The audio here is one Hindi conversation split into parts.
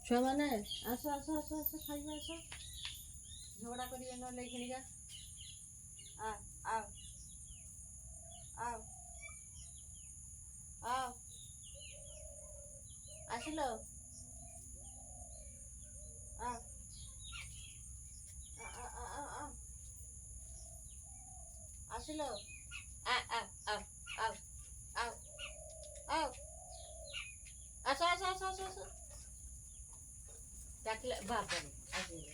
छुआ मैंने आस आस आस आस खाइबा आस झगड़ा करिए नले खेलिका आ आओ आओ आओ आसिल आ आ आ आ आ आसिल आ आ आ आ आ आ आस आस आस आस आस डाकिले बाबा आसिले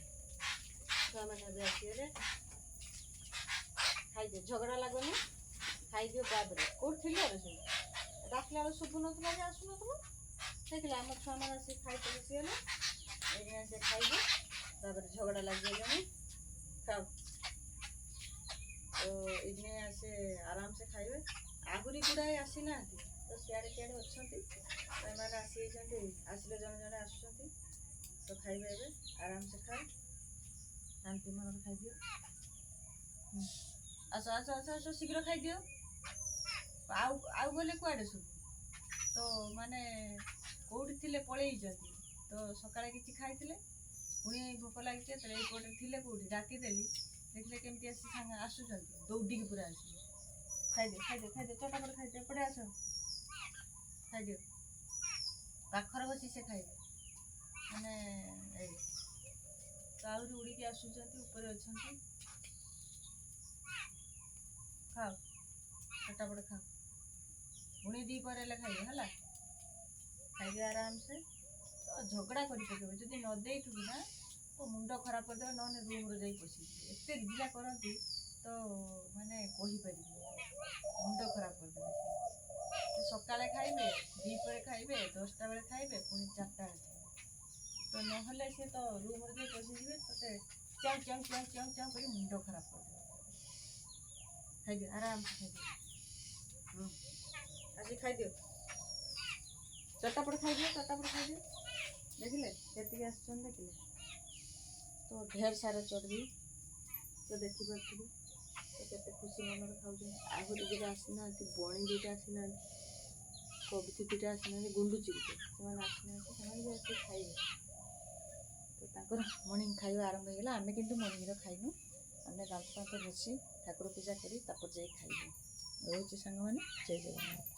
छुआ मैंने आसिले खाइदे झगड़ा लगनी खाइदियो बाबरे कौन रे सब डाकला शुभु नथला जे आसु नथला देखले आम छुआ मैंने आसी खाई पड़े एने से खाइबे बाबरे झगड़ा लग गए खाओ तो इने आसे आराम से खाइबे आगुरी गुड़ाए आसी ना तो सियाड़े सियाड़े अच्छा मैंने आसी आसिले जन जन आसुँच तो खाइबे एबे आराम से खाओ शांति मन खाइदियो आस आस आस आस शीघ्र खाइदियो आउ आउ गले कुआडे सब तो माने कौटी थिले पळेई जंती तो सकाळे किछि खाइथिले पुणी भोक लागिছে तो एई कोटे थिले कौटी डाकी देली देखले केमती आसी सांग आसुचंती दौडी की पूरा आसी खाइदे चटापट खाइदे पड़े आस खाइदियो पाखर बसी से खाइबे माने एई काउरी उड़ी के आसुचंती ऊपर अछंती खाओ चटापट खाओ पुणी दी पर खाइबे हला खाइबे आराम से तो झगड़ा कर पकेबे जदि न देइथबु ना तो मुंड खराब कर देबे नने रूम रे जाई पसी एते ढिला करंती तो माने कहि परिबे मुंड खराब कर देबे सकाळे खाइबे दी पर खाइबे 10टा बेले खाइबे पुणी 4टा खाइबे तो न हले से तो रूम रे जाई पसी जिवे तते चाउ चाउ चाउ चाउ चाउ करी मुंड खराब कर देबे खाइदे आराम से खाइदे आसी खाइदियो चटापट खाइदियो देखिले केतिके आसछन देखिले तो ढेर सारा चर्बी तो देखि पारथिबे तो केते खुशी मन खाऊ आगुरी दिटा आसीना बणी दिटा आसीना कविती दिटा आसीना गुंडू चिड़िके से आसीना भी आसी खाइबे तो ताकर मर्निंग खाइबा आरंभ हो गला आमे किंतु मर्निंग खाइनु आमे दांत बसी ठाकुर पूजा करी तापर जाई खाइबे रोचे सांग माने जय जगन्नाथ।